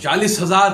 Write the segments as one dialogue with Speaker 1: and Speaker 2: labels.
Speaker 1: 40,000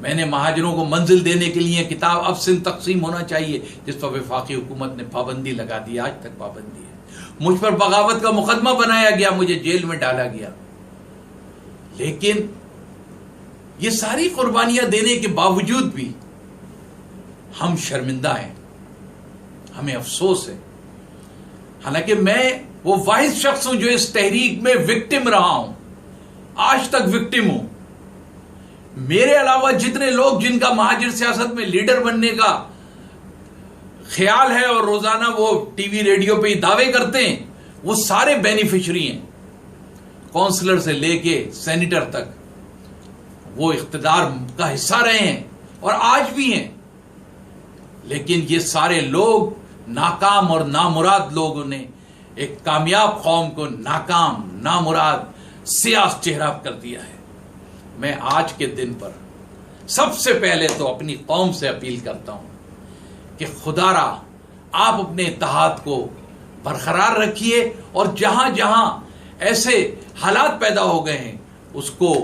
Speaker 1: میں نے مہاجروں کو منزل دینے کے لیے کتاب اب سندھ تقسیم ہونا چاہیے، جس پر وفاقی حکومت نے پابندی لگا دی، آج تک پابندی ہے۔ مجھ پر بغاوت کا مقدمہ بنایا گیا، مجھے جیل میں ڈالا گیا، لیکن یہ ساری قربانیاں دینے کے باوجود بھی ہم شرمندہ ہیں، ہمیں افسوس ہے۔ حالانکہ میں وہ واحد شخص ہوں جو اس تحریک میں وکٹم رہا ہوں، آج تک وکٹم ہوں۔ میرے علاوہ جتنے لوگ جن کا مہاجر سیاست میں لیڈر بننے کا خیال ہے اور روزانہ وہ ٹی وی ریڈیو پہ ہی دعوے کرتے ہیں، وہ سارے بینیفیشری ہیں، کونسلر سے لے کے سینیٹر تک وہ اقتدار کا حصہ رہے ہیں اور آج بھی ہیں۔ لیکن یہ سارے لوگ ناکام اور نامراد لوگوں نے ایک کامیاب قوم کو ناکام، نامراد، سیاہ چہرہ کر دیا ہے۔ میں آج کے دن پر سب سے پہلے تو اپنی قوم سے اپیل کرتا ہوں کہ خدا را آپ اپنے اتحاد کو برقرار رکھیے، اور جہاں جہاں ایسے حالات پیدا ہو گئے ہیں اس کو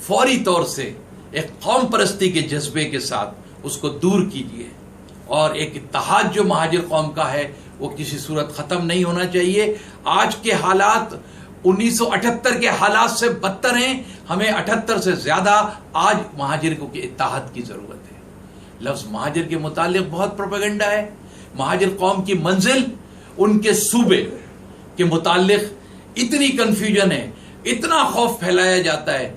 Speaker 1: فوری طور سے ایک قوم پرستی کے جذبے کے ساتھ اس کو دور کیجیے، اور ایک اتحاد جو مہاجر قوم کا ہے وہ کسی صورت ختم نہیں ہونا چاہیے۔ آج کے حالات 1978 کے حالات سے بدتر ہیں، ہمیں 78 سے زیادہ آج مہاجر کو کے اتحاد کی ضرورت ہے۔ لفظ مہاجر کے متعلق بہت پروپیگنڈا ہے، مہاجر قوم کی منزل، ان کے صوبے کے متعلق اتنی کنفیوژن ہے، اتنا خوف پھیلایا جاتا ہے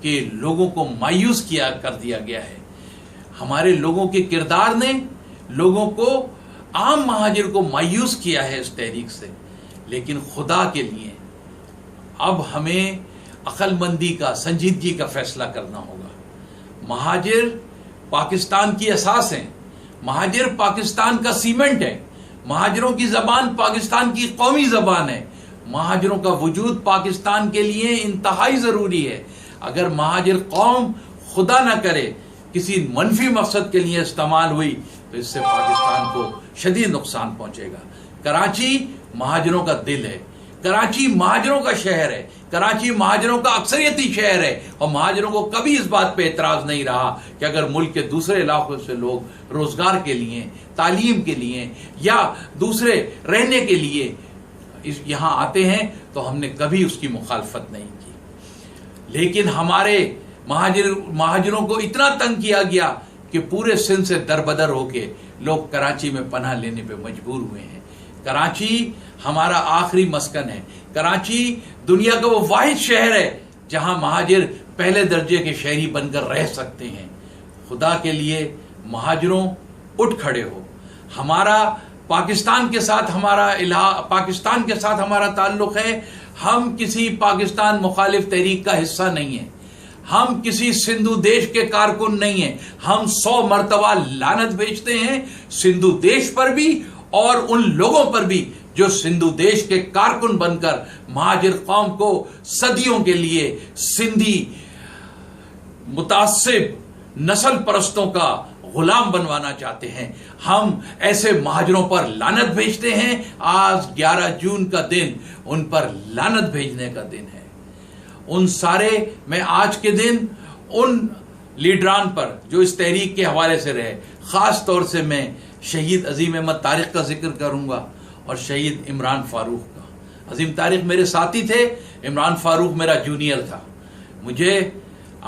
Speaker 1: کہ لوگوں کو مایوس کر دیا گیا ہے۔ ہمارے لوگوں کے کردار نے لوگوں کو، عام مہاجر کو مایوس کیا ہے اس تحریک سے۔ لیکن خدا کے لیے اب ہمیں عقل مندی کا، سنجیدگی کا فیصلہ کرنا ہوگا۔ مہاجر پاکستان کی اساس ہیں، مہاجر پاکستان کا سیمنٹ ہے، مہاجروں کی زبان پاکستان کی قومی زبان ہے، مہاجروں کا وجود پاکستان کے لیے انتہائی ضروری ہے۔ اگر مہاجر قوم خدا نہ کرے کسی منفی مقصد کے لیے استعمال ہوئی تو اس سے پاکستان کو شدید نقصان پہنچے گا۔ کراچی مہاجروں کا دل ہے، کراچی مہاجروں کا شہر ہے، کراچی مہاجروں کا اکثریتی شہر ہے، اور مہاجروں کو کبھی اس بات پہ اعتراض نہیں رہا کہ اگر ملک کے دوسرے علاقوں سے لوگ روزگار کے لیے، تعلیم کے لیے یا دوسرے رہنے کے لیے یہاں آتے ہیں تو ہم نے کبھی اس کی مخالفت نہیں کی۔ لیکن ہمارے مہاجروں کو اتنا تنگ کیا گیا کہ پورے سندھ سے دربدر ہو کے لوگ کراچی میں پناہ لینے پہ مجبور ہوئے ہیں۔ کراچی ہمارا آخری مسکن ہے، کراچی دنیا کا وہ واحد شہر ہے جہاں مہاجر پہلے درجے کے شہری بن کر رہ سکتے ہیں۔ خدا کے لیے مہاجروں اٹھ کھڑے ہو۔ ہمارا پاکستان کے ساتھ ہمارا تعلق ہے، ہم کسی پاکستان مخالف تحریک کا حصہ نہیں ہیں، ہم کسی سندھو دیش کے کارکن نہیں ہیں۔ ہم 100 مرتبہ لعنت بھیجتے ہیں سندھو دیش پر بھی اور ان لوگوں پر بھی جو سندھو دیش کے کارکن بن کر مہاجر قوم کو صدیوں کے لیے سندھی متعصب نسل پرستوں کا غلام بنوانا چاہتے ہیں۔ ہم ایسے مہاجروں پر لعنت بھیجتے ہیں۔ آج 11 جون کا دن ان پر لعنت بھیجنے کا دن ہے۔ میں آج کے دن ان لیڈران پر جو اس تحریک کے حوالے سے رہے، خاص طور سے میں شہید عظیم احمد طارق کا ذکر کروں گا اور شہید عمران فاروق کا۔ عظیم طارق میرے ساتھی تھے، عمران فاروق میرا جونیئر تھا۔ مجھے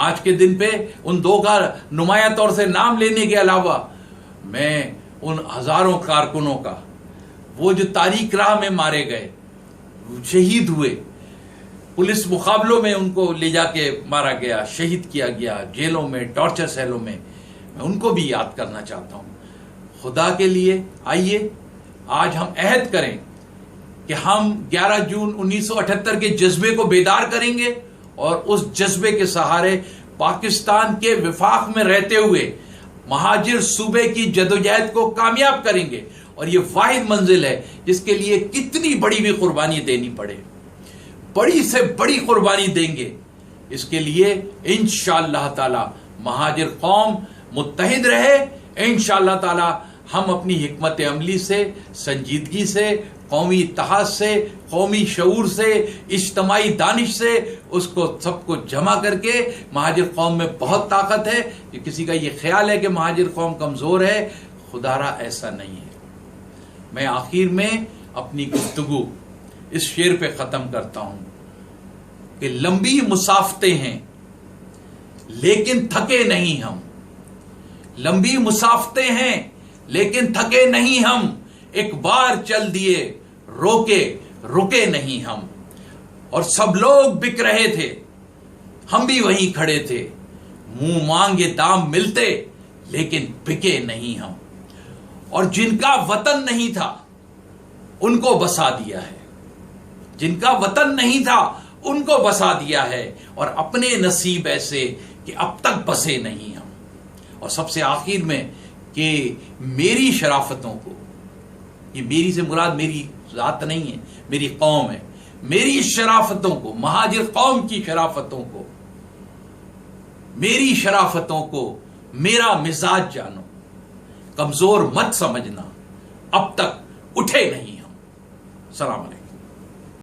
Speaker 1: آج کے دن پہ ان دو کا نمایاں طور سے نام لینے کے علاوہ میں ان ہزاروں کارکنوں کا، وہ جو تاریک راہ میں مارے گئے، شہید ہوئے، پولیس مقابلوں میں ان کو لے جا کے مارا گیا، شہید کیا گیا، جیلوں میں، ٹارچر سیلوں میں ان کو بھی یاد کرنا چاہتا ہوں۔ خدا کے لیے آئیے آج ہم عہد کریں کہ ہم 11 جون 1978 کے جذبے کو بیدار کریں گے اور اس جذبے کے سہارے پاکستان کے وفاق میں رہتے ہوئے مہاجر صوبے کی جدوجہد کو کامیاب کریں گے، اور یہ واحد منزل ہے جس کے لیے کتنی بڑی بھی قربانی دینی پڑے، بڑی سے بڑی قربانی دیں گے۔ اس کے لیے انشاءاللہ تعالی مہاجر قوم متحد رہے۔ انشاءاللہ تعالی ہم اپنی حکمت عملی سے، سنجیدگی سے، قومی اتحاد سے، قومی شعور سے، اجتماعی دانش سے اس کو سب کو جمع کر کے مہاجر قوم میں بہت طاقت ہے. کہ کسی کا یہ خیال ہے کہ مہاجر قوم کمزور ہے، خدا را ایسا نہیں ہے. میں آخر میں اپنی گفتگو اس شعر پہ ختم کرتا ہوں کہ لمبی مسافتیں ہیں لیکن تھکے نہیں ہم. لمبی مسافتیں ہیں لیکن تھکے نہیں ہم. ایک بار چل دیے رکے نہیں ہم. اور سب لوگ بک رہے تھے، ہم بھی وہیں کھڑے تھے. منہ مانگے دام ملتے لیکن بکے نہیں ہم. اور جن کا وطن نہیں تھا ان کو بسا دیا ہے. جن کا وطن نہیں تھا ان کو بسا دیا ہے. اور اپنے نصیب ایسے کہ اب تک بسے نہیں ہم. اور سب سے آخر میں کہ میری شرافتوں کو، یہ میری سے مراد میری ذات نہیں ہے، میری قوم ہے، میری شرافتوں کو، مہاجر قوم کی شرافتوں کو، میری شرافتوں کو میرا مزاج جانو. کمزور مت سمجھنا، اب تک اٹھے نہیں ہم. سلام علیکم.